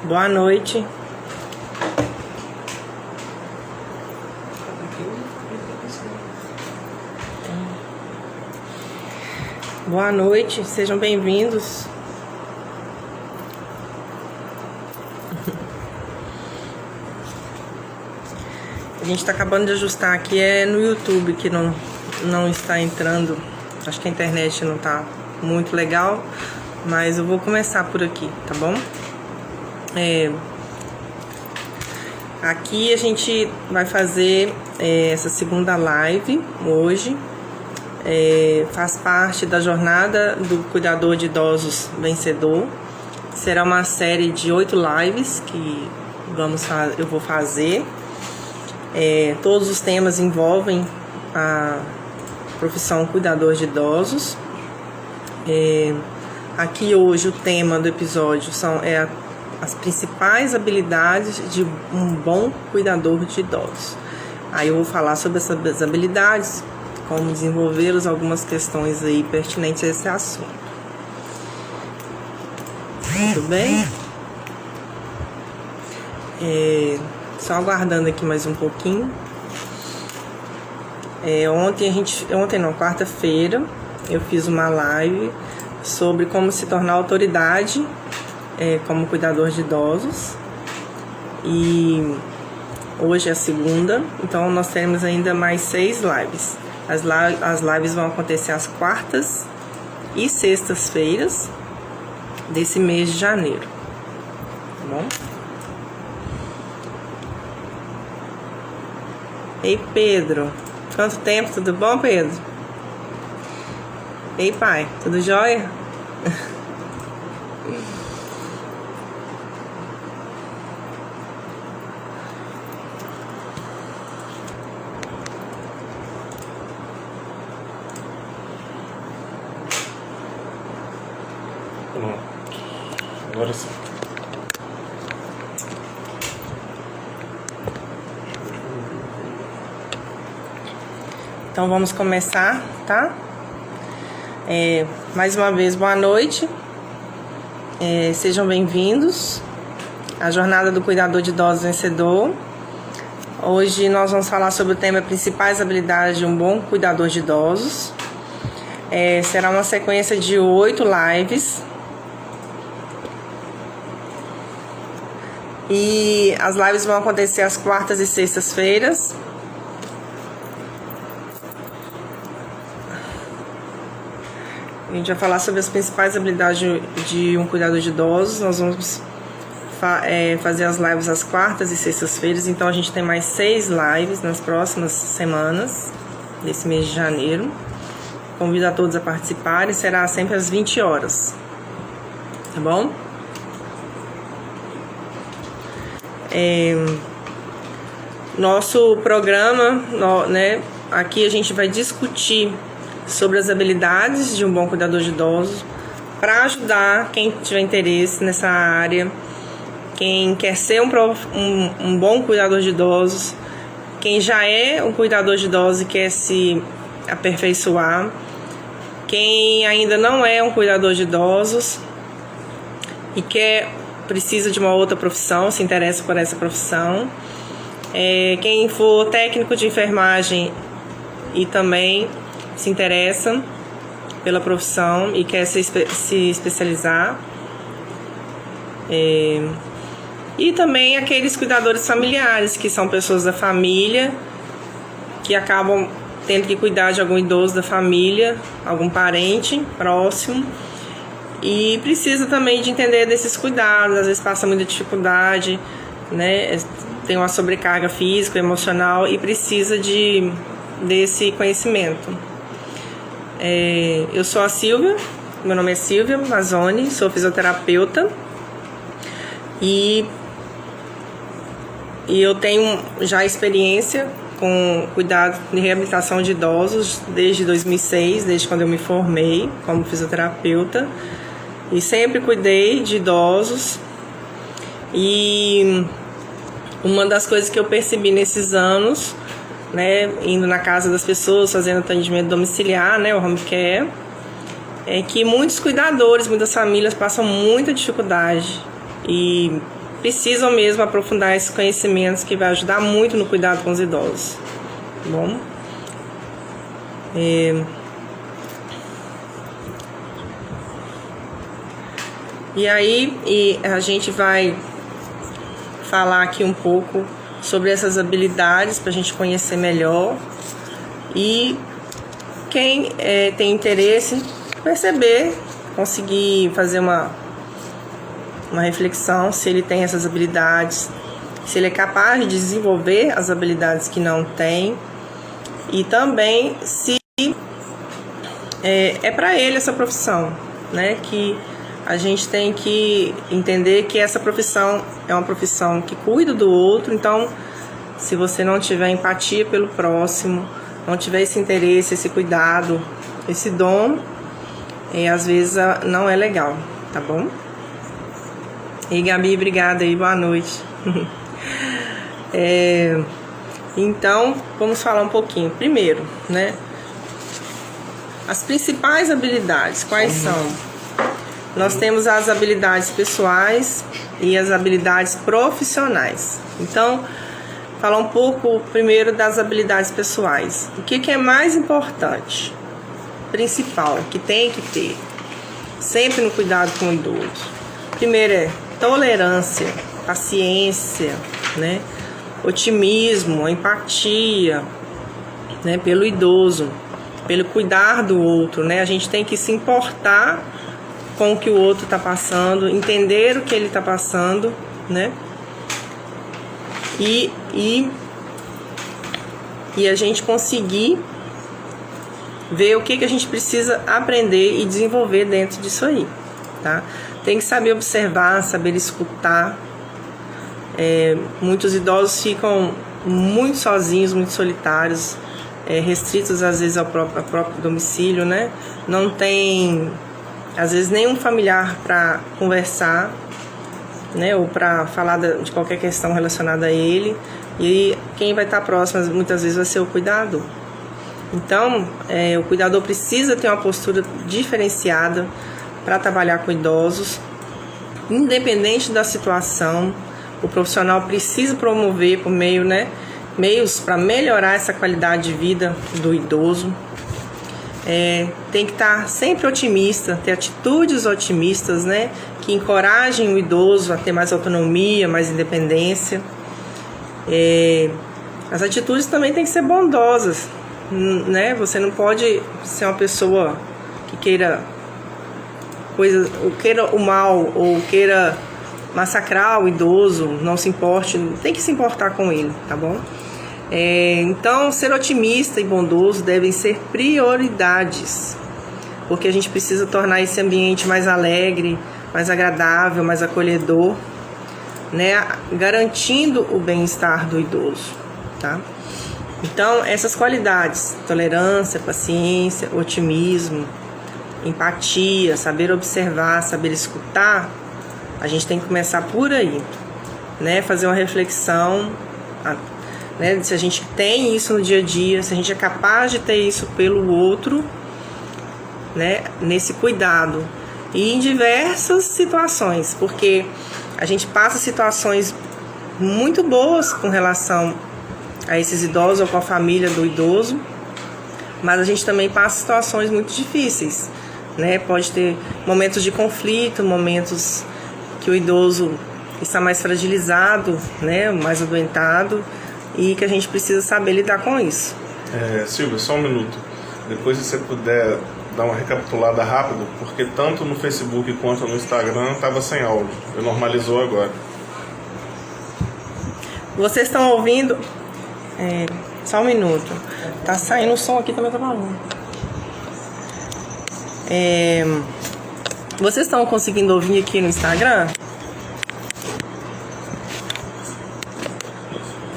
Boa noite. Boa noite, sejam bem-vindos. A gente está acabando de ajustar aqui, é no YouTube que não está entrando. Acho que a internet não está muito legal, mas eu vou começar por aqui, tá bom? Aqui a gente vai fazer essa segunda live hoje. Faz parte da jornada do cuidador de idosos vencedor. Será uma série de 8 lives que eu vou fazer. Todos os temas envolvem a profissão cuidador de idosos. Aqui hoje o tema do episódio são as principais habilidades de um bom cuidador de idosos. Aí eu vou falar sobre essas habilidades, como desenvolvê-las, algumas questões aí pertinentes a esse assunto. Tudo bem? Só aguardando aqui mais um pouquinho. Quarta-feira, eu fiz uma live sobre como se tornar autoridade como cuidador de idosos. E hoje é a segunda, então nós teremos ainda mais 6 lives. As lives vão acontecer às quartas e sextas-feiras desse mês de janeiro. Tá bom? Ei, Pedro. Quanto tempo? Tudo bom, Pedro? Ei, pai. Tudo jóia? Agora sim. Então vamos começar, tá? Mais uma vez, boa noite. Sejam bem-vindos à jornada do cuidador de idosos vencedor. Hoje nós vamos falar sobre o tema principais habilidades de um bom cuidador de idosos. Será uma sequência de 8 lives. E as lives vão acontecer às quartas e sextas-feiras. A gente vai falar sobre as principais habilidades de um cuidador de idosos. Nós vamos fazer as lives às quartas e sextas-feiras. Então a gente tem mais 6 lives nas próximas semanas desse mês de janeiro. Convido a todos a participarem. Será sempre às 20 horas. Tá bom? Nosso programa, né? Aqui a gente vai discutir sobre as habilidades de um bom cuidador de idosos para ajudar quem tiver interesse nessa área, quem quer ser um bom cuidador de idosos, quem já é um cuidador de idosos e quer se aperfeiçoar, quem ainda não é um cuidador de idosos e precisa de uma outra profissão, se interessa por essa profissão, quem for técnico de enfermagem e também se interessa pela profissão e quer se especializar, e também aqueles cuidadores familiares, que são pessoas da família que acabam tendo que cuidar de algum idoso da família, algum parente próximo, e precisa também de entender desses cuidados. Às vezes passa muita dificuldade, né? Tem uma sobrecarga física, emocional e precisa desse conhecimento. Eu sou a Silvia, meu nome é Silvia Mazzoni, sou fisioterapeuta e eu tenho já experiência com cuidado de reabilitação de idosos desde 2006, desde quando eu me formei como fisioterapeuta, e sempre cuidei de idosos. E uma das coisas que eu percebi nesses anos, né, indo na casa das pessoas, fazendo atendimento domiciliar, né, o home care, é que muitos cuidadores, muitas famílias passam muita dificuldade e precisam mesmo aprofundar esses conhecimentos, que vai ajudar muito no cuidado com os idosos, tá bom? E aí a gente vai falar aqui um pouco sobre essas habilidades para a gente conhecer melhor, e quem tem interesse perceber, conseguir fazer uma reflexão se ele tem essas habilidades, se ele é capaz de desenvolver as habilidades que não tem, e também se é para ele essa profissão, né? Que a gente tem que entender que essa profissão é uma profissão que cuida do outro. Então, se você não tiver empatia pelo próximo, não tiver esse interesse, esse cuidado, esse dom, às vezes não é legal, tá bom? E Gabi, obrigada aí, boa noite. Então, vamos falar um pouquinho. Primeiro, né? As principais habilidades, quais são? Nós temos as habilidades pessoais e as habilidades profissionais. Então, falar um pouco primeiro das habilidades pessoais. O que é mais importante? Principal, que tem que ter sempre no cuidado com o idoso. Primeiro é tolerância, paciência, né? Otimismo, empatia, né? Pelo idoso, pelo cuidar do outro, né? A gente tem que se importar com o que o outro está passando, entender o que ele está passando, né? E a gente conseguir ver o que a gente precisa aprender e desenvolver dentro disso aí, tá? Tem que saber observar, saber escutar. Muitos idosos ficam muito sozinhos, muito solitários, restritos às vezes ao próprio domicílio, né? Não tem, às vezes, nenhum familiar para conversar, né? Ou para falar de qualquer questão relacionada a ele. E quem vai estar próximo muitas vezes vai ser o cuidador. Então, o cuidador precisa ter uma postura diferenciada para trabalhar com idosos, independente da situação. O profissional precisa promover por meios para melhorar essa qualidade de vida do idoso. Tem que estar sempre otimista, ter atitudes otimistas, né, que encorajem o idoso a ter mais autonomia, mais independência. As atitudes também têm que ser bondosas, né? Você não pode ser uma pessoa que queira o mal, ou queira massacrar o idoso, não se importe, tem que se importar com ele, tá bom? Então, ser otimista e bondoso devem ser prioridades, porque a gente precisa tornar esse ambiente mais alegre, mais agradável, mais acolhedor, né? Garantindo o bem-estar do idoso, tá? Então, essas qualidades, tolerância, paciência, otimismo, empatia, saber observar, saber escutar, a gente tem que começar por aí, né? Fazer uma reflexão, né? Se a gente tem isso no dia a dia, se a gente é capaz de ter isso pelo outro, né? Nesse cuidado. E em diversas situações, porque a gente passa situações muito boas com relação a esses idosos ou com a família do idoso, mas a gente também passa situações muito difíceis, né? Pode ter momentos de conflito, momentos que o idoso está mais fragilizado, né? Mais adoentado, e que a gente precisa saber lidar com isso. Silvia, só um minuto. Depois, se você puder dar uma recapitulada rápida, porque tanto no Facebook quanto no Instagram estava sem áudio. Normalizou agora. Vocês estão ouvindo? Só um minuto. Tá saindo o som aqui também, tá falando. Vocês estão conseguindo ouvir aqui no Instagram?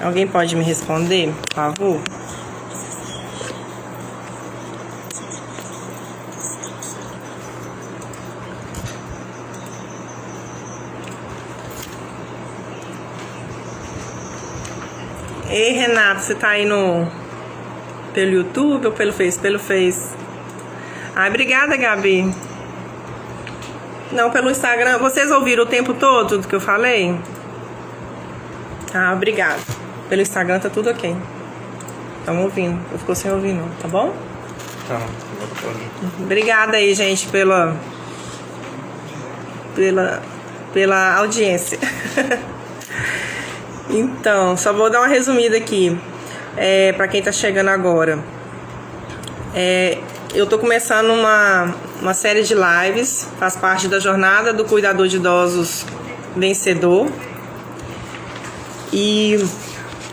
Alguém pode me responder, por favor? Ei, Renato, você tá aí pelo YouTube ou pelo Face? Pelo Face. Ai, obrigada, Gabi. Não, pelo Instagram. Vocês ouviram o tempo todo tudo que eu falei? Ah, obrigada. Pelo Instagram tá tudo ok. Estamos ouvindo. Eu ficou sem ouvir não, tá bom? Tá, agora pode. Obrigada aí, gente, pela audiência. Então, só vou dar uma resumida aqui para quem tá chegando agora. Eu tô começando uma série de lives, faz parte da jornada do cuidador de idosos vencedor. E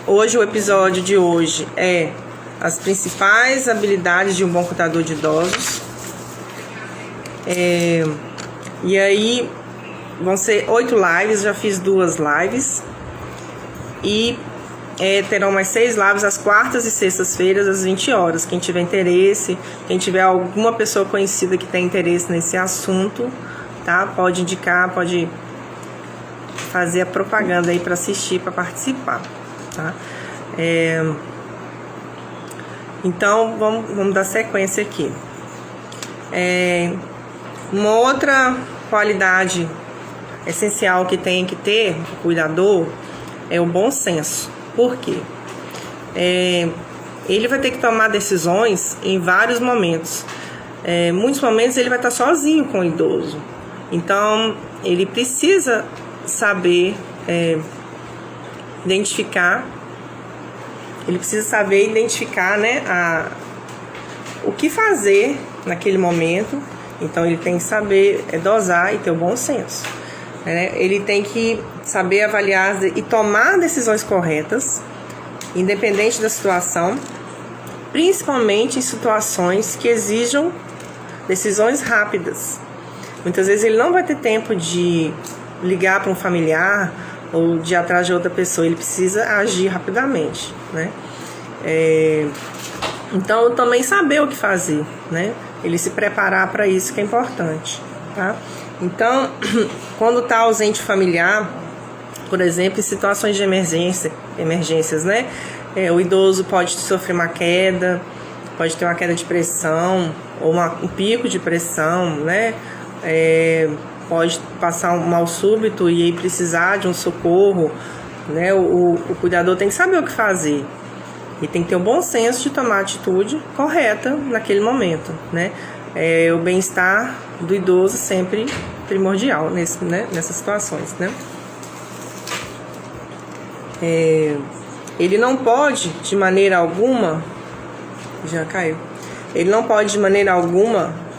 hoje, o episódio de hoje é as principais habilidades de um bom cuidador de idosos. E aí vão ser 8 lives, já fiz 2 lives. E terão mais 6 lives às quartas e sextas-feiras, às 20 horas. Quem tiver interesse, quem tiver alguma pessoa conhecida que tem interesse nesse assunto, tá? Pode indicar, pode fazer a propaganda aí para assistir, para participar, tá? Então, vamos dar sequência aqui. Uma outra qualidade essencial que tem que ter o cuidador é o bom senso. Por quê? Ele vai ter que tomar decisões em vários momentos. Muitos momentos ele vai estar sozinho com o idoso. Então, ele precisa saber identificar, né, o que fazer naquele momento. Então, ele tem que saber dosar e ter o bom senso. Ele tem que saber avaliar e tomar decisões corretas, independente da situação, principalmente em situações que exijam decisões rápidas. Muitas vezes ele não vai ter tempo de ligar para um familiar ou de ir atrás de outra pessoa, ele precisa agir rapidamente, né? Então, também saber o que fazer, né? Ele se preparar para isso que é importante, tá? Então, quando está ausente familiar, por exemplo, em situações de emergências, né? O idoso pode sofrer uma queda, pode ter uma queda de pressão ou um pico de pressão, né? Pode passar um mal súbito e aí precisar de um socorro, né? O cuidador tem que saber o que fazer e tem que ter o bom senso de tomar a atitude correta naquele momento, né? O bem-estar do idoso sempre primordial nessas situações, né? Ele não pode de maneira alguma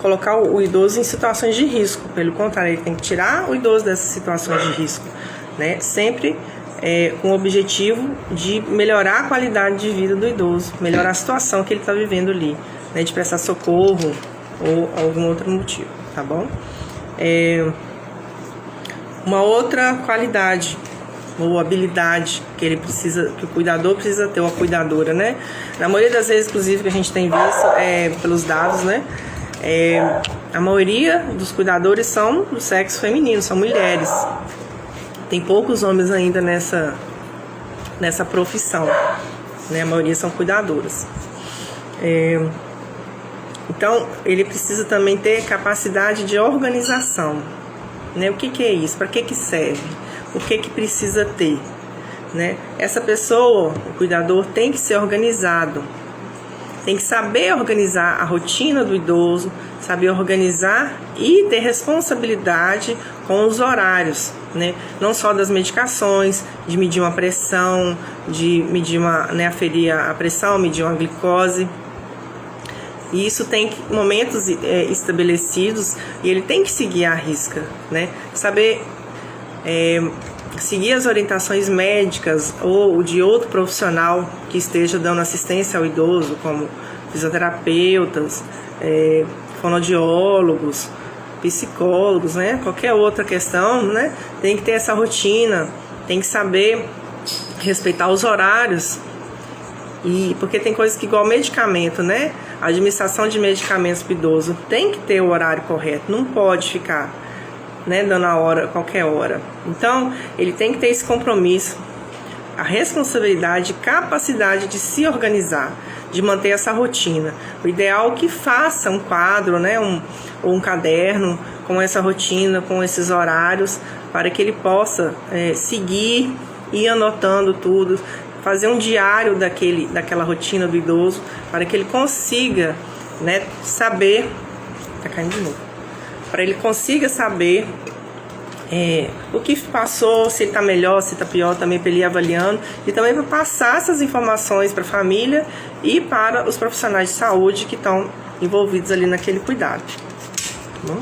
colocar o idoso em situações de risco. Pelo contrário, ele tem que tirar o idoso dessas situações de risco, né? Sempre com o objetivo de melhorar a qualidade de vida do idoso, melhorar a situação que ele está vivendo ali, né? De prestar socorro ou algum outro motivo, tá bom? Uma outra qualidade ou habilidade que o cuidador precisa ter, ou a cuidadora, né? Na maioria das vezes, inclusive, que a gente tem visto pelos dados, né? A maioria dos cuidadores são do sexo feminino, são mulheres. Tem poucos homens ainda nessa profissão, né? A maioria são cuidadoras. Então, ele precisa também ter capacidade de organização, né? O que é isso? Para que serve? O que precisa ter, né? Essa pessoa, o cuidador, tem que ser organizado, tem que saber organizar a rotina do idoso, saber organizar e ter responsabilidade com os horários, né? Não só das medicações, de medir uma pressão, de medir aferir a pressão, medir uma glicose. E isso tem momentos estabelecidos e ele tem que seguir à risca, né? Saber seguir as orientações médicas ou de outro profissional que esteja dando assistência ao idoso, como fisioterapeutas, fonoaudiólogos, psicólogos, né? Qualquer outra questão, né? Tem que ter essa rotina, tem que saber respeitar os horários. Porque tem coisas que, igual medicamento, né? A administração de medicamentos para o idoso tem que ter o horário correto, não pode ficar, né, dando a hora, qualquer hora. Então, ele tem que ter esse compromisso, a responsabilidade, capacidade de se organizar, de manter essa rotina. O ideal é que faça um quadro, né, ou um caderno com essa rotina, com esses horários, para que ele possa seguir ir anotando tudo, fazer um diário daquela rotina do idoso, para que ele consiga, né, saber, tá caindo de novo, para ele consiga saber o que passou, se ele está melhor, se está pior, também para ele ir avaliando, e também para passar essas informações para a família e para os profissionais de saúde que estão envolvidos ali naquele cuidado. Tá bom?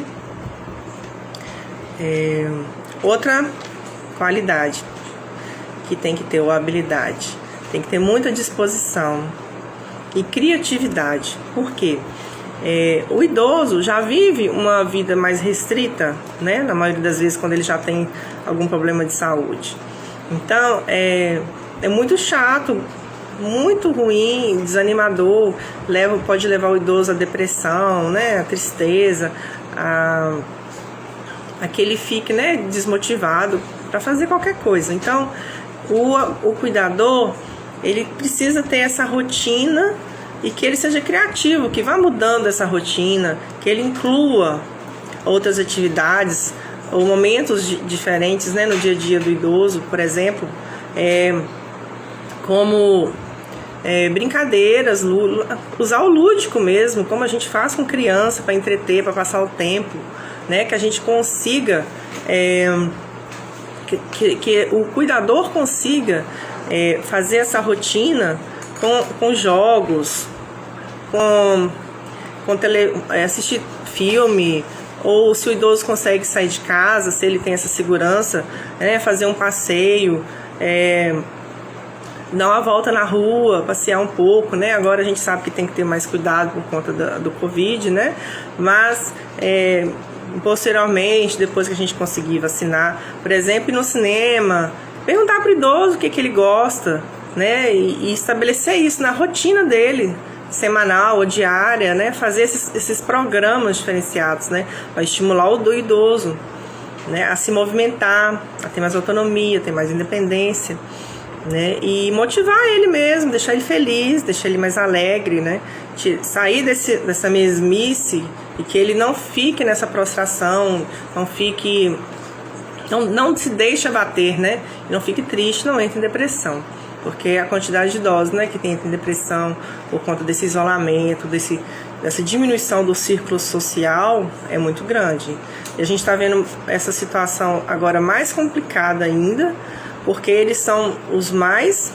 Outra qualidade que tem que ter, ou habilidade, tem que ter muita disposição e criatividade. Por quê? O idoso já vive uma vida mais restrita, né? Na maioria das vezes, quando ele já tem algum problema de saúde. Então, é muito chato, muito ruim, desanimador, pode levar o idoso à depressão, né? A tristeza, a que ele fique, né, desmotivado para fazer qualquer coisa. Então, o cuidador, ele precisa ter essa rotina e que ele seja criativo, que vá mudando essa rotina, que ele inclua outras atividades ou momentos diferentes, né, no dia a dia do idoso, por exemplo, como brincadeiras, usar o lúdico mesmo, como a gente faz com criança, para entreter, para passar o tempo, né, que a gente consiga, que o cuidador consiga fazer essa rotina com jogos, assistir filme, ou se o idoso consegue sair de casa, se ele tem essa segurança, né, fazer um passeio, dar uma volta na rua, passear um pouco, né? Agora a gente sabe que tem que ter mais cuidado por conta do Covid, né? Mas posteriormente, depois que a gente conseguir vacinar, por exemplo, ir no cinema, perguntar para o idoso o que ele gosta, né? E estabelecer isso na rotina dele, semanal ou diária, né? Fazer esses programas diferenciados, né? Para estimular o idoso, né, a se movimentar, a ter mais autonomia, ter mais independência, né? E motivar ele mesmo, deixar ele feliz, deixar ele mais alegre, né? Sair dessa mesmice e que ele não fique nessa prostração, não se deixe abater, né? Não fique triste, não entre em depressão. Porque a quantidade de idosos, né, que entra em depressão por conta desse isolamento, dessa diminuição do círculo social é muito grande. E a gente está vendo essa situação agora mais complicada ainda, porque eles são os mais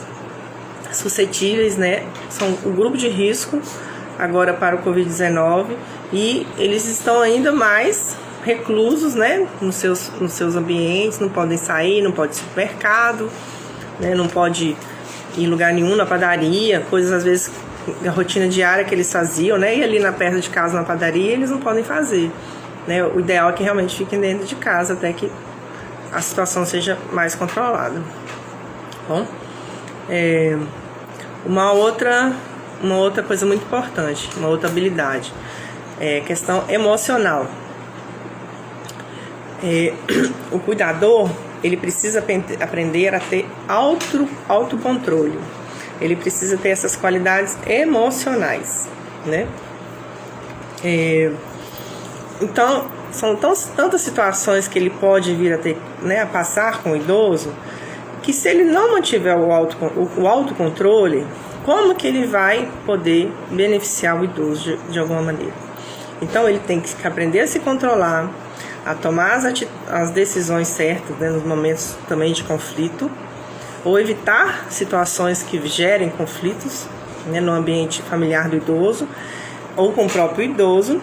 suscetíveis, né? São o grupo de risco agora para o Covid-19 e eles estão ainda mais reclusos, né? Nos seus ambientes, não podem sair, não pode ir ao supermercado, né? Não pode ir em lugar nenhum, na padaria, coisas às vezes a rotina diária que eles faziam, né? E ali perto de casa na padaria eles não podem fazer, né? O ideal é que realmente fiquem dentro de casa até que a situação seja mais controlada. Bom, uma outra coisa muito importante, uma outra habilidade, questão emocional. O cuidador, ele precisa aprender a ter autocontrole. Ele precisa ter essas qualidades emocionais, né? Então, são tantas situações que ele pode vir a ter, né, a passar com o idoso, que se ele não mantiver o autocontrole, como que ele vai poder beneficiar o idoso de alguma maneira? Então, ele tem que aprender a se controlar, a tomar as decisões certas, né, nos momentos também de conflito, ou evitar situações que gerem conflitos, né, no ambiente familiar do idoso, ou com o próprio idoso,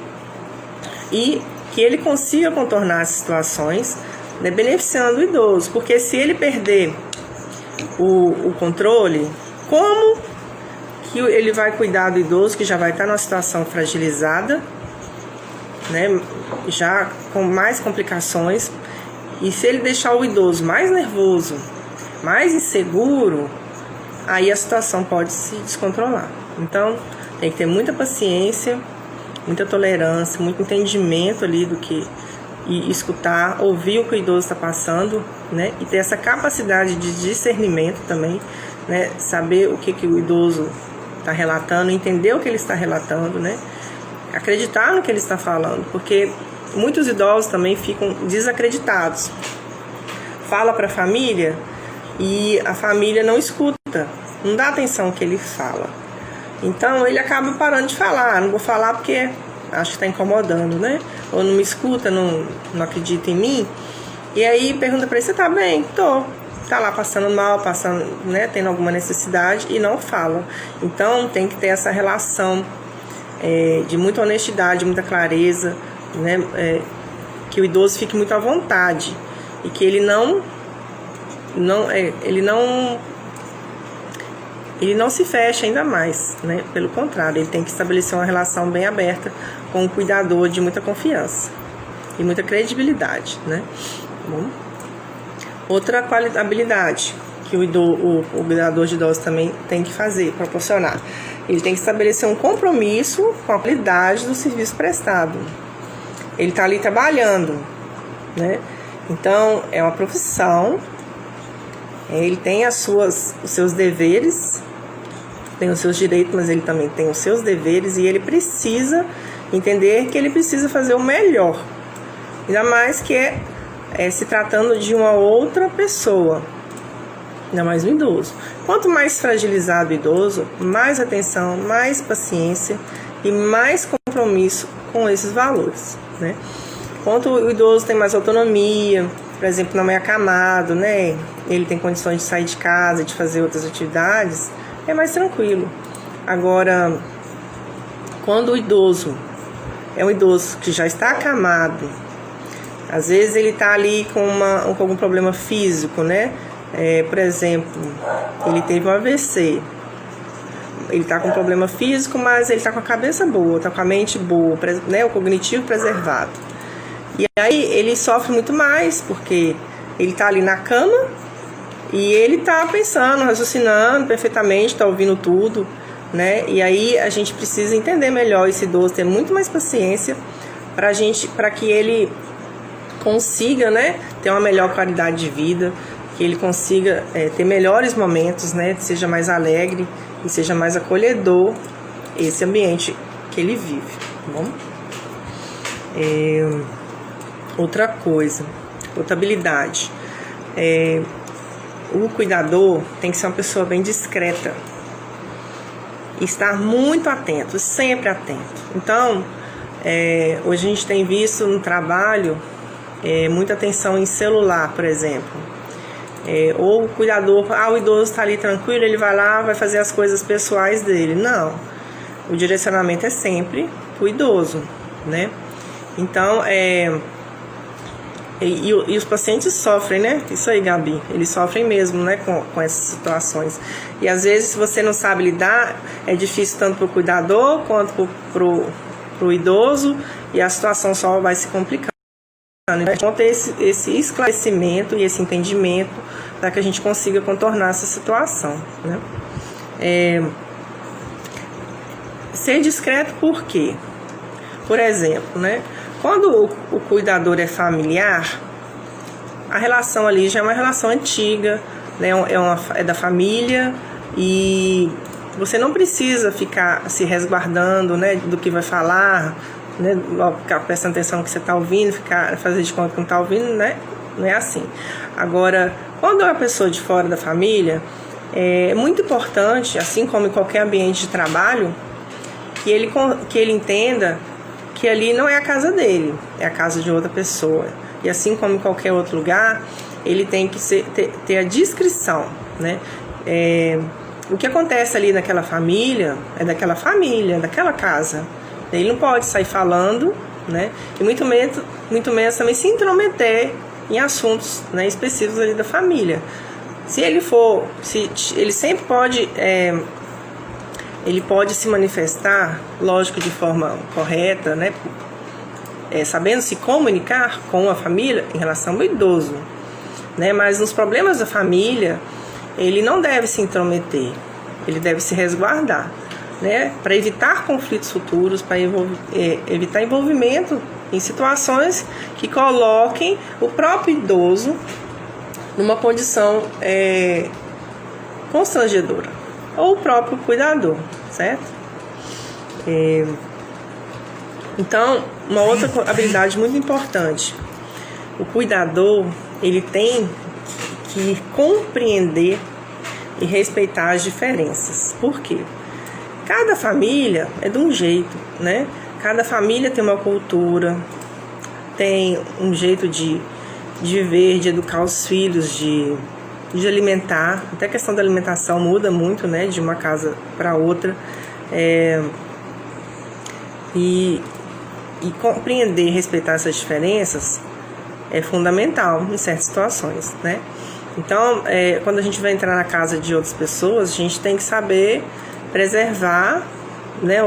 e que ele consiga contornar as situações, né, beneficiando o idoso, porque se ele perder o controle, como que ele vai cuidar do idoso que já vai estar numa situação fragilizada, né, já com mais complicações, e se ele deixar o idoso mais nervoso, mais inseguro, aí a situação pode se descontrolar. Então tem que ter muita paciência, muita tolerância, muito entendimento ali e escutar, ouvir o que o idoso está passando, né? E ter essa capacidade de discernimento também, né? Saber o que o idoso está relatando, entender o que ele está relatando, né? Acreditar no que ele está falando, porque muitos idosos também ficam desacreditados. Fala para a família, e a família não escuta, não dá atenção ao que ele fala. Então ele acaba parando de falar. Não vou falar porque acho que está incomodando, né? Ou não me escuta, não acredita em mim. E aí pergunta para ele: você tá bem? Tô. Tá lá passando mal, né, tendo alguma necessidade, e não fala. Então tem que ter essa relação de muita honestidade, muita clareza, né? Que o idoso fique muito à vontade e que ele não se feche ainda mais, né? Pelo contrário, ele tem que estabelecer uma relação bem aberta com o cuidador, de muita confiança e muita credibilidade, né? Bom, outra habilidade que o cuidador de idosos também tem que proporcionar. Ele tem que estabelecer um compromisso com a qualidade do serviço prestado. Ele está ali trabalhando, né? Então, é uma profissão, ele tem os seus deveres, tem os seus direitos, mas ele também tem os seus deveres, e ele precisa entender que ele precisa fazer o melhor. Ainda mais que se tratando de uma outra pessoa, ainda mais um idoso. Quanto mais fragilizado o idoso, mais atenção, mais paciência e mais compromisso com esses valores, né? Quanto o idoso tem mais autonomia, por exemplo, não é acamado, né? Ele tem condições de sair de casa, de fazer outras atividades, é mais tranquilo. Agora, quando o idoso é um idoso que já está acamado, às vezes ele está ali com algum problema físico, né? Por exemplo, ele teve um AVC. Ele está com um problema físico, mas ele está com a cabeça boa, está com a mente boa, né? O cognitivo preservado. E aí ele sofre muito mais, porque ele está ali na cama e ele está pensando, raciocinando perfeitamente, está ouvindo tudo, né? E aí a gente precisa entender melhor esse idoso, ter muito mais paciência para que ele consiga, né, ter uma melhor qualidade de vida, que ele consiga ter melhores momentos, né, seja mais alegre e seja mais acolhedor esse ambiente que ele vive, tá bom? Outra coisa, outra habilidade, o cuidador tem que ser uma pessoa bem discreta e estar muito atento, sempre atento. Então, hoje a gente tem visto no trabalho muita atenção em celular, por exemplo. Ou o cuidador, o idoso está ali tranquilo, ele vai lá, vai fazer as coisas pessoais dele. Não, o direcionamento é sempre o idoso, né? Então, e os pacientes sofrem, né? Isso aí, Gabi, eles sofrem mesmo, né, com essas situações. E às vezes, se você não sabe lidar, é difícil tanto para o cuidador quanto para o idoso, e a situação só vai se complicando. Então, ter esse esclarecimento e esse entendimento para que a gente consiga contornar essa situação, né? Ser discreto por quê? Por exemplo, né? Quando o cuidador é familiar, a relação ali já é uma relação antiga, né? É da família, e você não precisa ficar se resguardando, né, do que vai falar, né, ficar prestando atenção no que você está ouvindo, fazer de conta que não está ouvindo, né? Não é assim. Agora, quando é uma pessoa de fora da família, é muito importante, assim como em qualquer ambiente de trabalho, que ele entenda que ali não é a casa dele, é a casa de outra pessoa. E assim como em qualquer outro lugar, ele tem que ter a discrição, né? O que acontece ali naquela família é daquela família, daquela casa. Ele não pode sair falando, né? E muito menos também se intrometer em assuntos, né, específicos ali da família. Se ele sempre pode, ele pode se manifestar, lógico, de forma correta, né? Sabendo se comunicar com a família em relação ao idoso, né? Mas nos problemas da família, ele não deve se intrometer, ele deve se resguardar, né, para evitar conflitos futuros, para evitar envolvimento em situações que coloquem o próprio idoso numa condição constrangedora, ou o próprio cuidador, certo? Então, uma outra habilidade muito importante, o cuidador, ele tem que compreender e respeitar as diferenças. Por quê? Cada família é de um jeito, né? Cada família tem uma cultura, tem um jeito de viver, de educar os filhos, de alimentar. Até a questão da alimentação muda muito, né? De uma casa para outra. E compreender e respeitar essas diferenças é fundamental em certas situações, né? Então, quando a gente vai entrar na casa de outras pessoas, a gente tem que saber preservar, né,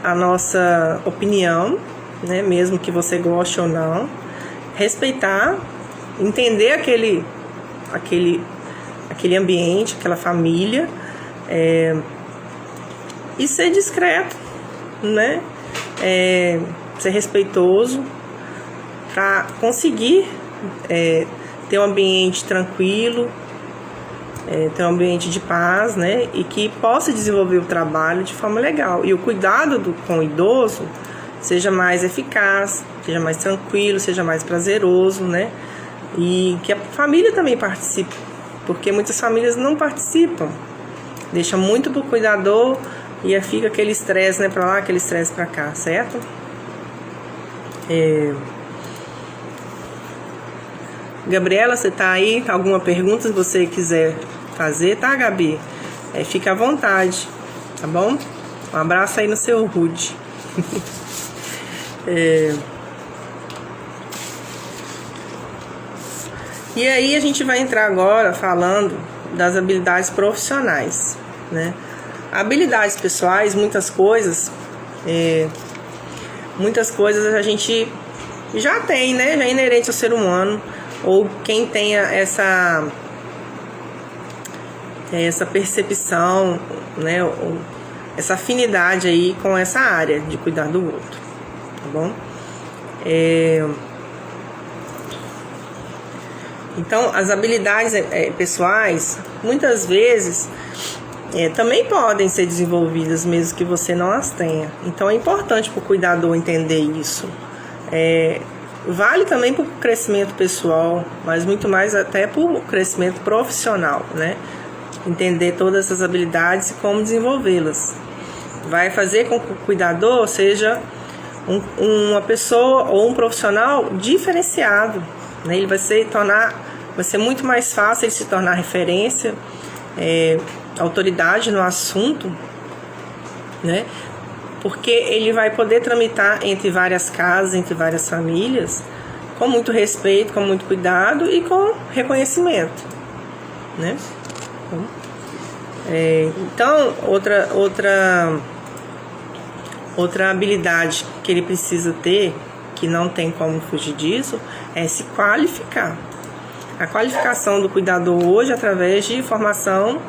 a nossa opinião, né, mesmo que você goste ou não, respeitar, entender aquele ambiente, aquela família, e ser discreto, né, ser respeitoso para conseguir ter um ambiente tranquilo, ter um ambiente de paz, né, e que possa desenvolver o trabalho de forma legal. E o cuidado com o idoso seja mais eficaz, seja mais tranquilo, seja mais prazeroso, né, e que a família também participe, porque muitas famílias não participam, deixa muito pro cuidador e fica aquele estresse, né, para lá, aquele estresse para cá, certo? Gabriela, você tá aí? Alguma pergunta se você quiser fazer, tá, Gabi? Fica à vontade, tá bom? Um abraço aí no seu Rude. E aí a gente vai entrar agora falando das habilidades profissionais, né? Habilidades pessoais, muitas coisas a gente já tem, né? Já é inerente ao ser humano, ou quem tenha essa percepção, né? Ou essa afinidade aí com essa área de cuidar do outro, tá bom? Então, as habilidades pessoais, muitas vezes, também podem ser desenvolvidas, mesmo que você não as tenha. Então, é importante para o cuidador entender isso. Vale também para o crescimento pessoal, mas muito mais até para o crescimento profissional, né? Entender todas essas habilidades e como desenvolvê-las. Vai fazer com que o cuidador seja uma pessoa ou um profissional diferenciado, né? Ele vai ser muito mais fácil ele se tornar referência, autoridade no assunto, né? Porque ele vai poder tramitar entre várias casas, entre várias famílias, com muito respeito, com muito cuidado e com reconhecimento, né? Então, outra habilidade que ele precisa ter, que não tem como fugir disso, é se qualificar. A qualificação do cuidador hoje, através de formação,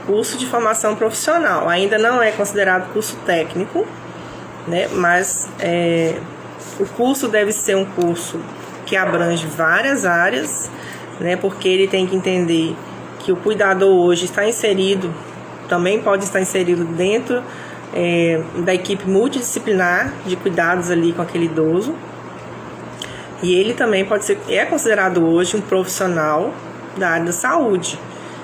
curso de formação profissional. Ainda não é considerado curso técnico, né? Mas o curso deve ser um curso que abrange várias áreas, né? Porque ele tem que entender que o cuidador hoje está inserido, também pode estar inserido dentro da equipe multidisciplinar de cuidados ali com aquele idoso. E ele também é considerado hoje um profissional da área da saúde.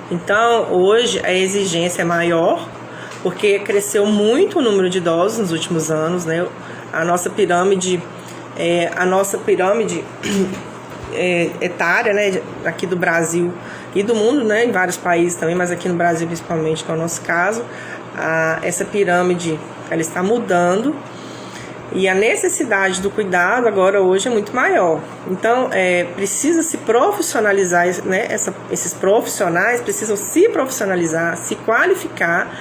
Então, hoje a exigência é maior, porque cresceu muito o número de idosos nos últimos anos, né? A nossa pirâmide etária, né, aqui do Brasil e do mundo, né, em vários países também, mas aqui no Brasil principalmente, que é o nosso caso, essa pirâmide ela está mudando e a necessidade do cuidado agora hoje é muito maior. Então, precisa se profissionalizar, né? Esses profissionais precisam se profissionalizar, se qualificar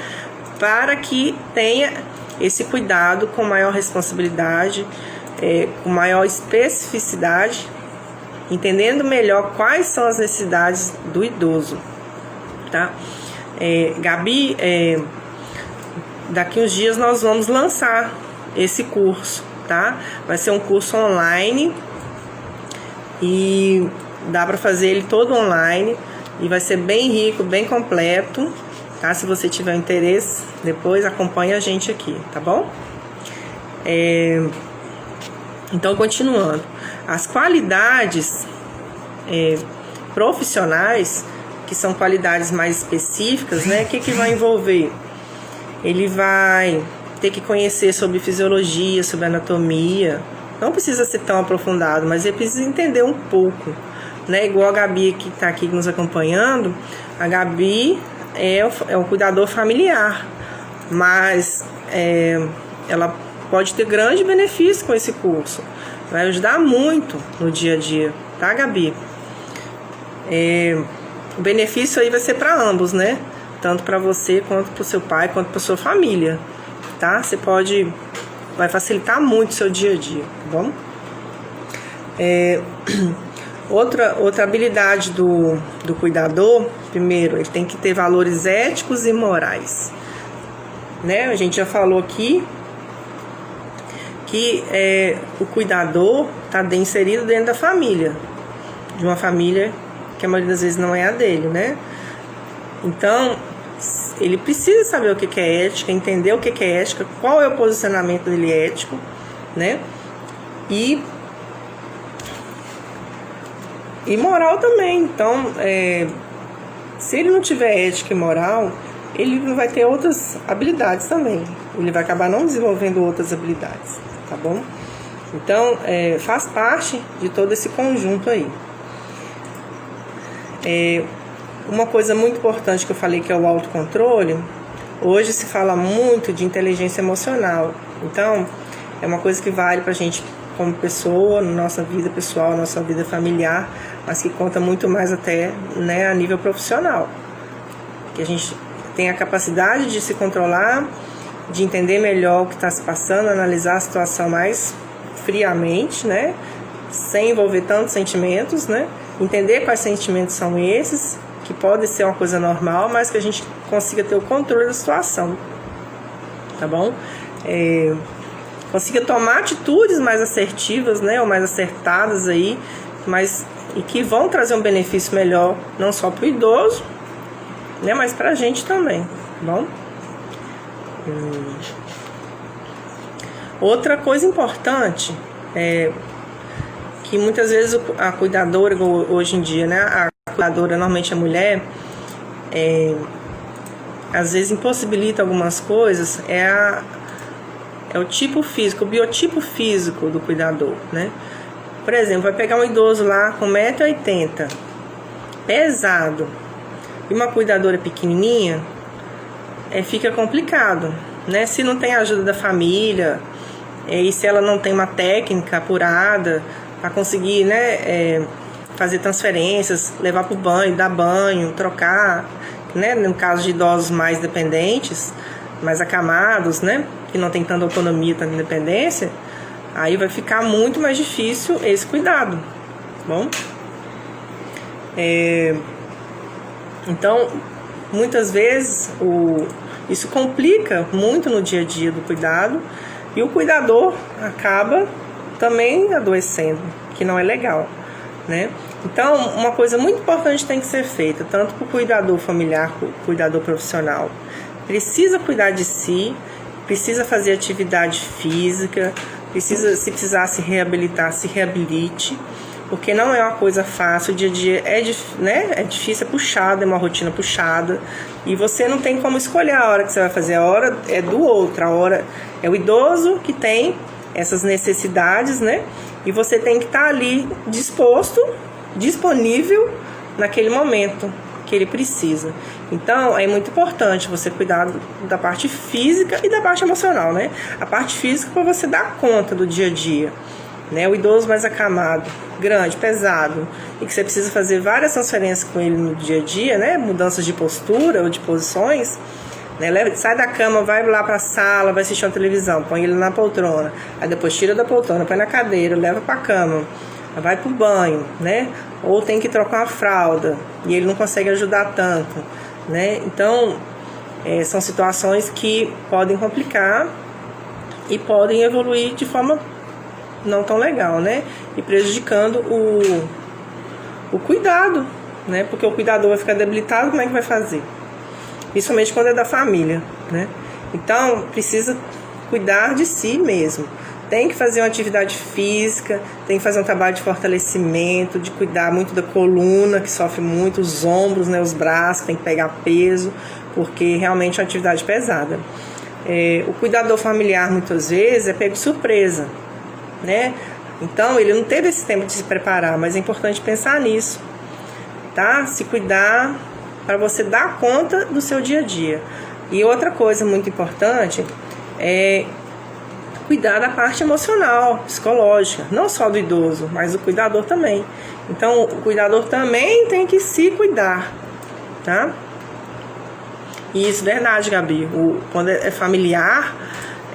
para que tenha esse cuidado com maior responsabilidade, com maior especificidade, entendendo melhor quais são as necessidades do idoso, tá? Gabi, daqui uns dias nós vamos lançar esse curso, tá? Vai ser um curso online e dá para fazer ele todo online e vai ser bem rico, bem completo, tá? Se você tiver interesse, depois acompanha a gente aqui, tá bom? Então, continuando, as qualidades profissionais, que são qualidades mais específicas, né? O que vai envolver? Ele vai ter que conhecer sobre fisiologia, sobre anatomia. Não precisa ser tão aprofundado, mas ele precisa entender um pouco, né? Igual a Gabi que está aqui nos acompanhando. A Gabi é um cuidador familiar, mas ela pode ter grande benefício com esse curso. Vai ajudar muito no dia a dia, tá, Gabi? O benefício aí vai ser para ambos, né? Tanto para você, quanto para o seu pai, quanto para sua família, tá? Vai facilitar muito o seu dia a dia, tá bom? Outra habilidade do cuidador, primeiro, ele tem que ter valores éticos e morais, né? A gente já falou aqui que o cuidador está inserido dentro da família, de uma família que a maioria das vezes não é a dele, né? Então, ele precisa saber o que é ética, entender o que é ética, qual é o posicionamento dele ético, né? E moral também. Então, se ele não tiver ética e moral, ele não vai ter outras habilidades também. Ele vai acabar não desenvolvendo outras habilidades, tá bom? Então, faz parte de todo esse conjunto aí. Uma coisa muito importante que eu falei, que é o autocontrole. Hoje se fala muito de inteligência emocional. Então, é uma coisa que vale pra gente como pessoa, na nossa vida pessoal, na nossa vida familiar, mas que conta muito mais até, né, a nível profissional. Que a gente tem a capacidade de se controlar, de entender melhor o que está se passando, analisar a situação mais friamente, né, sem envolver tantos sentimentos, né, entender quais sentimentos são esses, que pode ser uma coisa normal, mas que a gente consiga ter o controle da situação, tá bom? Consiga tomar atitudes mais assertivas, né, ou mais acertadas aí, e que vão trazer um benefício melhor, não só para o idoso, né, mas para a gente também, tá bom? Outra coisa importante é que muitas vezes a cuidadora, hoje em dia, né, a cuidadora, normalmente a mulher, às vezes impossibilita algumas coisas, é o tipo físico, o biotipo físico do cuidador, né? Por exemplo, vai pegar um idoso lá com 1,80 m, pesado, e uma cuidadora pequenininha, fica complicado, né? Se não tem a ajuda da família, e se ela não tem uma técnica apurada para conseguir, né, fazer transferências, levar para o banho, dar banho, trocar, né? No caso de idosos mais dependentes, mais acamados, né, que não tem tanta autonomia, tanta independência, aí vai ficar muito mais difícil esse cuidado, bom? Então, muitas vezes isso complica muito no dia a dia do cuidado, e o cuidador acaba também adoecendo, que não é legal, né? Então, uma coisa muito importante tem que ser feita, tanto para o cuidador familiar quanto para o cuidador profissional. Precisa cuidar de si, precisa fazer atividade física, se precisar se reabilitar, se reabilite, porque não é uma coisa fácil. O dia a dia é difícil, é puxado, é uma rotina puxada, e você não tem como escolher a hora que você vai fazer. A hora é do outro, a hora é o idoso que tem essas necessidades, né? E você tem que estar ali disponível naquele momento que ele precisa. Então, é muito importante você cuidar da parte física e da parte emocional, né? A parte física para você dar conta do dia a dia, né? O idoso mais acamado, grande, pesado, e que você precisa fazer várias transferências com ele no dia a dia, né? Mudanças de postura ou de posições, né? Sai da cama, vai lá para a sala, vai assistir uma televisão, põe ele na poltrona, aí depois tira da poltrona, põe na cadeira, leva para a cama, vai pro banho, né? Ou tem que trocar uma fralda e ele não consegue ajudar tanto, né? Então, são situações que podem complicar e podem evoluir de forma não tão legal, né? E prejudicando o cuidado, né? Porque o cuidador vai ficar debilitado, como é que vai fazer? Principalmente quando é da família, né? Então, precisa cuidar de si mesmo, tem que fazer uma atividade física, tem que fazer um trabalho de fortalecimento, de cuidar muito da coluna, que sofre muito, os ombros, né, os braços, tem que pegar peso, porque realmente é uma atividade pesada. O cuidador familiar, muitas vezes, é pego de surpresa, né? Então, ele não teve esse tempo de se preparar, mas é importante pensar nisso, tá? Se cuidar para você dar conta do seu dia a dia. E outra coisa muito importante é cuidar da parte emocional, psicológica, não só do idoso, mas do cuidador também. Então, o cuidador também tem que se cuidar, tá? Isso, verdade, Gabi. Quando é familiar,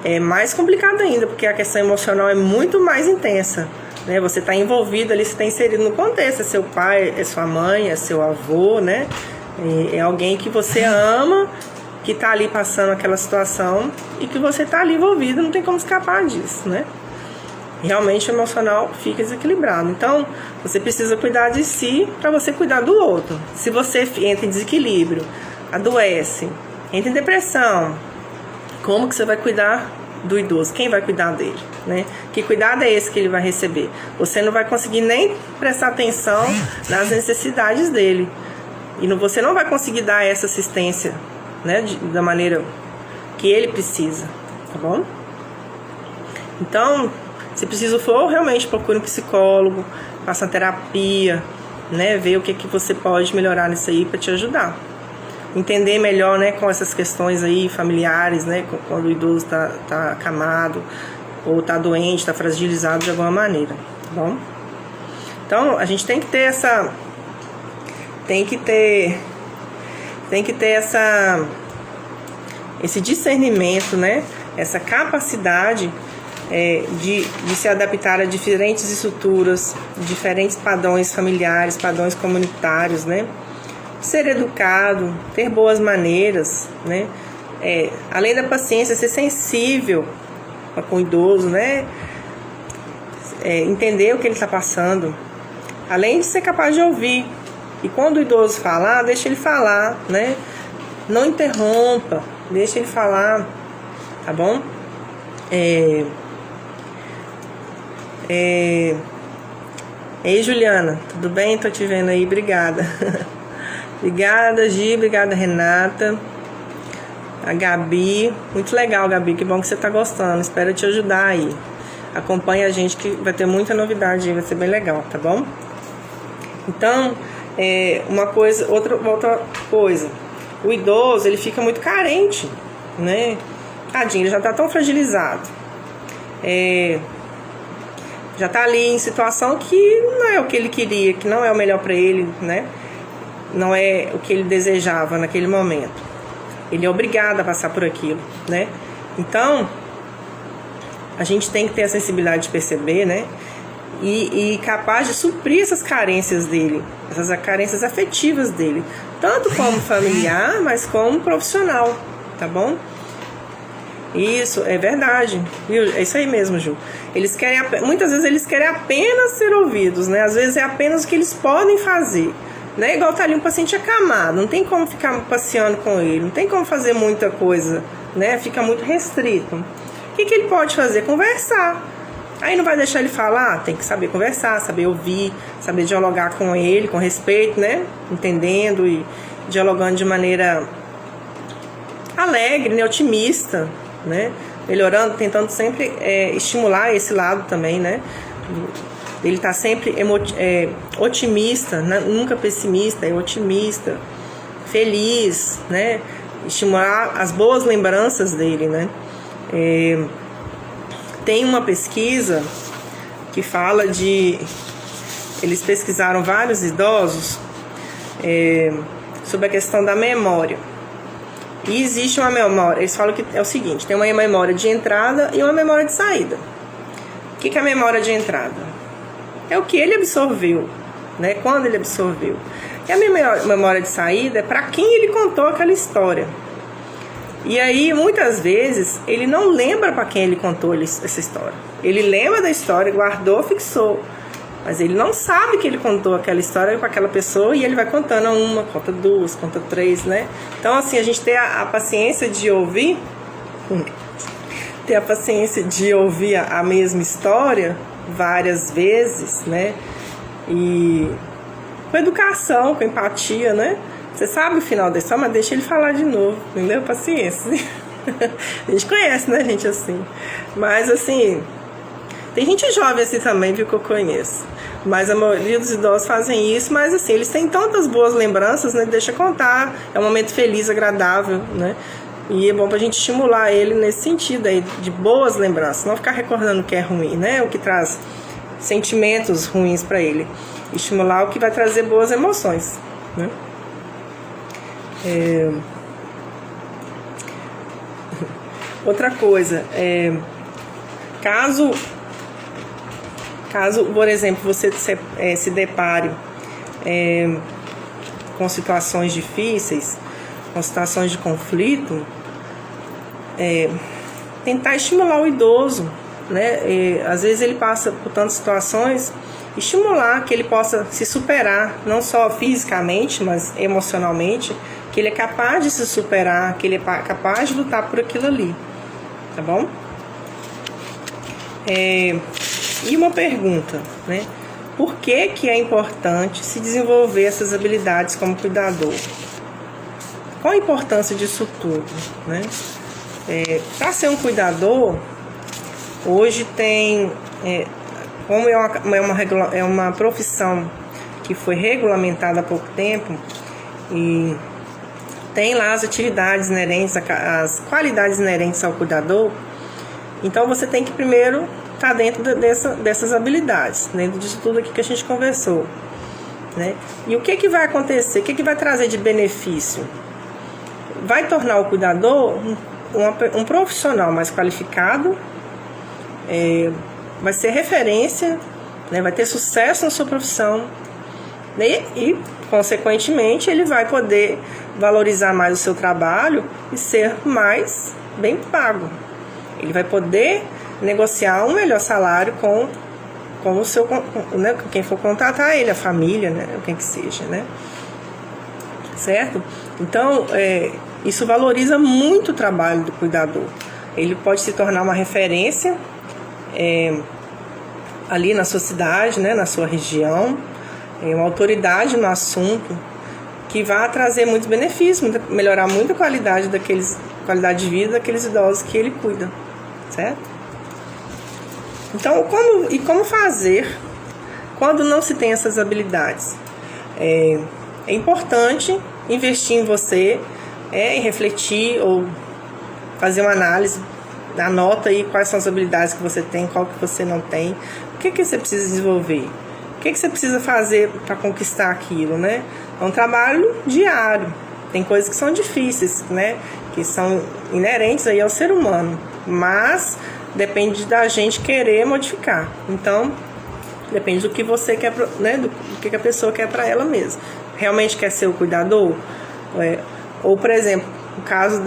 é mais complicado ainda, porque a questão emocional é muito mais intensa, né? Você está envolvido ali, você está inserido no contexto. É seu pai, é sua mãe, é seu avô, né? É alguém que você ama, que está ali passando aquela situação e que você está ali envolvido, não tem como escapar disso, né? Realmente o emocional fica desequilibrado. Então, você precisa cuidar de si para você cuidar do outro. Se você entra em desequilíbrio, adoece, entra em depressão, como que você vai cuidar do idoso? Quem vai cuidar dele, né? Que cuidado é esse que ele vai receber? Você não vai conseguir nem prestar atenção nas necessidades dele. E você não vai conseguir dar essa assistência, né, da maneira que ele precisa, tá bom? Então, se preciso for, realmente procure um psicólogo, faça uma terapia, né, ver o que você pode melhorar nisso aí para te ajudar. Entender melhor, né, com essas questões aí familiares, né, quando o idoso tá acamado ou tá doente, tá fragilizado de alguma maneira, tá bom? Então, a gente tem que ter esse discernimento, né? Essa capacidade de se adaptar a diferentes estruturas, diferentes padrões familiares, padrões comunitários, né? Ser educado, ter boas maneiras, né? Além da paciência, ser sensível com o idoso, né? Entender o que ele está passando, além de ser capaz de ouvir. E quando o idoso falar, deixa ele falar, né? Não interrompa, deixa ele falar, tá bom? Ei, Juliana, tudo bem? Tô te vendo aí, obrigada. Obrigada, Gi, obrigada, Renata. A Gabi, muito legal, Gabi, que bom que você tá gostando, espero te ajudar aí. Acompanha a gente que vai ter muita novidade aí, vai ser bem legal, tá bom? Então, outra coisa, o idoso, ele fica muito carente, né? Tadinho, ele já tá tão fragilizado, já tá ali em situação que não é o que ele queria, que não é o melhor para ele, né? Não é o que ele desejava naquele momento. Ele é obrigado a passar por aquilo, né? Então, a gente tem que ter a sensibilidade de perceber, né? E capaz de suprir essas carências dele, essas carências afetivas dele, tanto como familiar, mas como profissional, tá bom? Isso, é verdade, viu? É isso aí mesmo, Ju. Muitas vezes eles querem apenas ser ouvidos, né? Às vezes é apenas o que eles podem fazer, né? Igual tá ali um paciente acamado, não tem como ficar passeando com ele, não tem como fazer muita coisa, né? Fica muito restrito. O que ele pode fazer? Conversar. Aí não vai deixar ele falar? Tem que saber conversar, saber ouvir, saber dialogar com ele, com respeito, né? Entendendo e dialogando de maneira alegre, né? Otimista, né? Melhorando, tentando sempre estimular esse lado também, né? Ele tá sempre otimista, né? Nunca pessimista, é otimista, feliz, né? Estimular as boas lembranças dele, né? Tem uma pesquisa que fala eles pesquisaram vários idosos sobre a questão da memória. E existe uma memória, eles falam que é o seguinte, tem uma memória de entrada e uma memória de saída. O que é a memória de entrada? É o que ele absorveu, né? Quando ele absorveu. E a memória de saída é para quem ele contou aquela história. E aí, muitas vezes, ele não lembra para quem ele contou essa história. Ele lembra da história, guardou, fixou. Mas ele não sabe que ele contou aquela história para aquela pessoa e ele vai contando uma, conta duas, conta três, né? Então, assim, a gente ter a paciência de ouvir, ter a paciência de ouvir a mesma história várias vezes, né? E com educação, com empatia, né? Você sabe o final da história, mas deixa ele falar de novo, entendeu? Paciência. A gente conhece, né, gente, assim. Mas, assim, tem gente jovem assim também, viu, que eu conheço. Mas a maioria dos idosos fazem isso, mas, assim, eles têm tantas boas lembranças, né? Deixa contar. É um momento feliz, agradável, né? E é bom pra gente estimular ele nesse sentido aí, de boas lembranças. Não ficar recordando o que é ruim, né? O que traz sentimentos ruins pra ele. Estimular o que vai trazer boas emoções, né? Outra coisa, caso, por exemplo, você se depare com situações difíceis, com situações de conflito, tentar estimular o idoso, né? Às vezes ele passa por tantas situações, estimular que ele possa se superar, não só fisicamente, mas emocionalmente, que ele é capaz de se superar, que ele é capaz de lutar por aquilo ali, tá bom? E uma pergunta, né? Por que é importante se desenvolver essas habilidades como cuidador? Qual a importância disso tudo, né? Para ser um cuidador, hoje tem... como é uma profissão que foi regulamentada há pouco tempo, e tem lá as atividades inerentes, as qualidades inerentes ao cuidador, então você tem que primeiro estar dentro dessas habilidades, dentro disso tudo aqui que a gente conversou, né? E o que vai acontecer? O que vai trazer de benefício? Vai tornar o cuidador um profissional mais qualificado, vai ser referência, né? Vai ter sucesso na sua profissão, né? E, consequentemente, ele vai poder valorizar mais o seu trabalho e ser mais bem pago. Ele vai poder negociar um melhor salário com o seu, né? Quem for contratar ele, a família, né? Quem que seja, né? Certo? Então, isso valoriza muito o trabalho do cuidador. Ele pode se tornar uma referência ali na sua cidade, né? Na sua região, uma autoridade no assunto, que vai trazer muitos benefícios, melhorar muito a qualidade de vida daqueles idosos que ele cuida, certo? Então, como fazer quando não se tem essas habilidades? É importante investir em você, em refletir ou fazer uma análise, anota aí quais são as habilidades que você tem, qual que você não tem, o que você precisa desenvolver, o que você precisa fazer para conquistar aquilo, né? É um trabalho diário, tem coisas que são difíceis, né? Que são inerentes aí ao ser humano, mas depende da gente querer modificar. Então, depende do que você quer, né? Do que a pessoa quer para ela mesma. Realmente quer ser o cuidador? Ou, por exemplo, o caso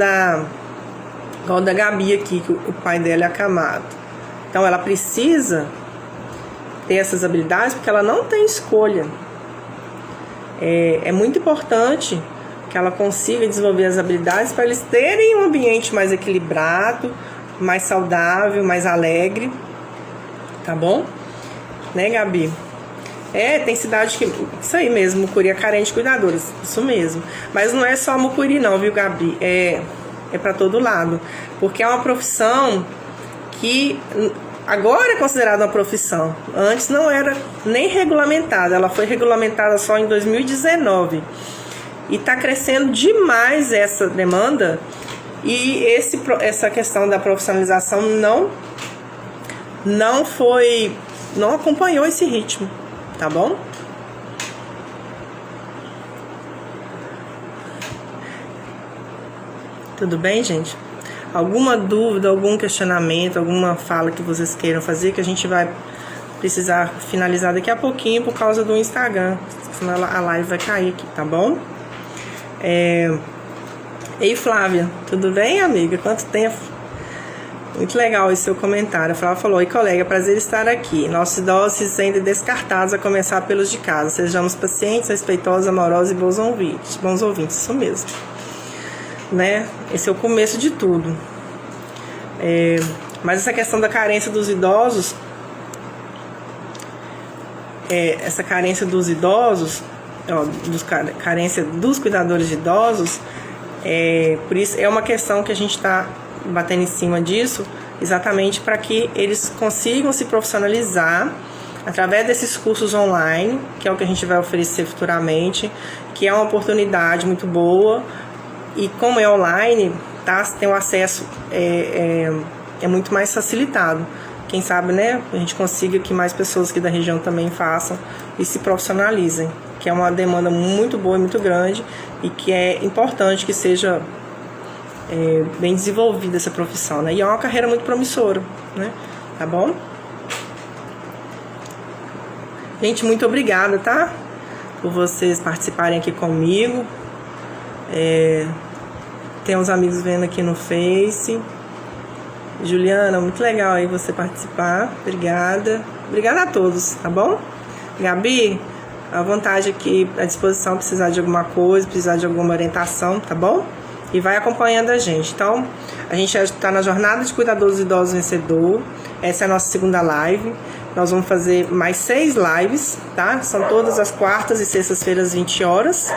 igual da Gabi aqui, que o pai dela é acamado. Então, ela precisa ter essas habilidades porque ela não tem escolha. É muito importante que ela consiga desenvolver as habilidades para eles terem um ambiente mais equilibrado, mais saudável, mais alegre, tá bom? Né, Gabi? Tem cidade que... Isso aí mesmo, Mucuri é carente de cuidadores, isso mesmo. Mas não é só Mucuri não, viu, Gabi? É para todo lado. Porque é uma profissão que agora é considerada uma profissão. Antes não era nem regulamentada, ela foi regulamentada só em 2019. E está crescendo demais essa demanda, e essa questão da profissionalização não acompanhou esse ritmo, tá bom? Tudo bem, gente? Alguma dúvida, algum questionamento, alguma fala que vocês queiram fazer, que a gente vai precisar finalizar daqui a pouquinho por causa do Instagram, senão a live vai cair aqui, tá bom? Ei, Flávia, tudo bem, amiga? Quanto tempo? Muito legal esse seu comentário. A Flávia falou: oi, colega, prazer estar aqui. Nossos idosos se sentem descartados, a começar pelos de casa. Sejamos pacientes, respeitosos, amorosos e bons ouvintes. Isso mesmo, né? Esse é o começo de tudo. Mas essa questão da carência dos idosos, carência dos cuidadores de idosos, por isso é uma questão que a gente está batendo em cima disso, exatamente para que eles consigam se profissionalizar através desses cursos online, que é o que a gente vai oferecer futuramente, que é uma oportunidade muito boa, e como é online, tá, tem um acesso é muito mais facilitado. Quem sabe, né, a gente consiga que mais pessoas aqui da região também façam e se profissionalizem, que é uma demanda muito boa e muito grande, e que é importante que seja bem desenvolvida essa profissão, né? E é uma carreira muito promissora, né? Tá bom? Gente, muito obrigada, tá? Por vocês participarem aqui comigo. Tem uns amigos vendo aqui no Face. Juliana, muito legal aí você participar. Obrigada. Obrigada a todos, tá bom? Gabi, à vontade aqui, à disposição, precisar de alguma coisa, precisar de alguma orientação, tá bom? E vai acompanhando a gente. Então, a gente já está na jornada de cuidadores idosos vencedor. Essa é a nossa segunda live. Nós vamos fazer mais 6 lives, tá? São todas as quartas e sextas-feiras, 20 horas.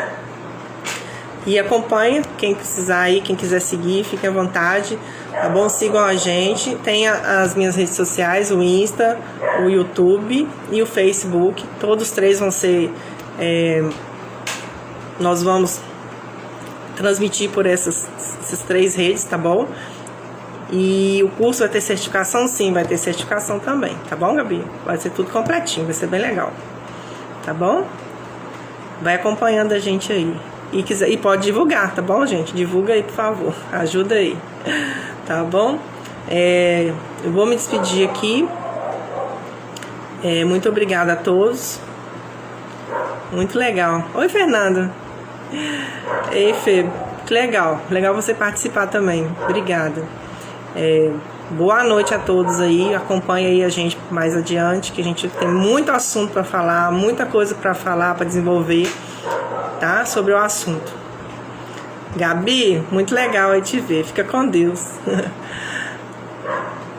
E acompanha, quem precisar aí, quem quiser seguir, fique à vontade, tá bom? Sigam a gente. Tem as minhas redes sociais, o Insta, o YouTube e o Facebook. Todos 3 vão ser... nós vamos transmitir por essas 3 redes, tá bom? E o curso vai ter certificação? Sim, vai ter certificação também, tá bom, Gabi? Vai ser tudo completinho, vai ser bem legal, tá bom? Vai acompanhando a gente aí. E pode divulgar, tá bom, gente? Divulga aí, por favor, ajuda aí, tá bom? Eu vou me despedir aqui. Muito obrigada a todos. Muito legal. Oi, Fernanda. Ei, Fê, que legal. Legal você participar também. Obrigada. Boa noite a todos aí. Acompanha aí a gente mais adiante, que a gente tem muito assunto para falar, muita coisa para falar, para desenvolver, tá? Sobre o assunto. Gabi, muito legal aí te ver. Fica com Deus.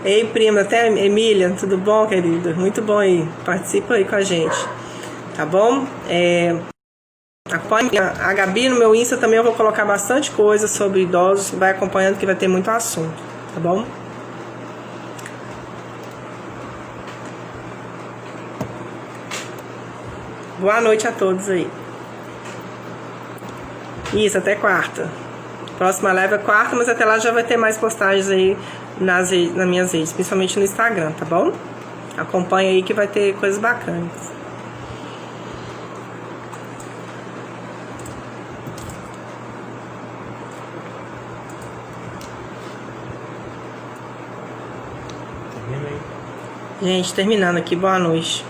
Ei, prima, até Emília, tudo bom, querida? Muito bom aí. Participa aí com a gente, tá bom? Acompanhe a Gabi no meu Insta também. Eu vou colocar bastante coisa sobre idosos. Vai acompanhando que vai ter muito assunto, tá bom? Boa noite a todos aí. Isso, até quarta. Próxima live é quarta, mas até lá já vai ter mais postagens aí nas minhas redes, principalmente no Instagram, tá bom? Acompanha aí que vai ter coisas bacanas. Gente, terminando aqui, boa noite.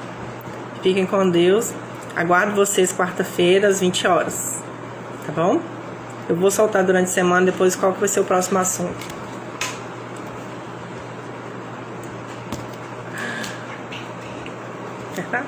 Fiquem com Deus. Aguardo vocês quarta-feira, às 20 horas. Tá bom? Eu vou soltar durante a semana, depois qual que vai ser o próximo assunto. Tá?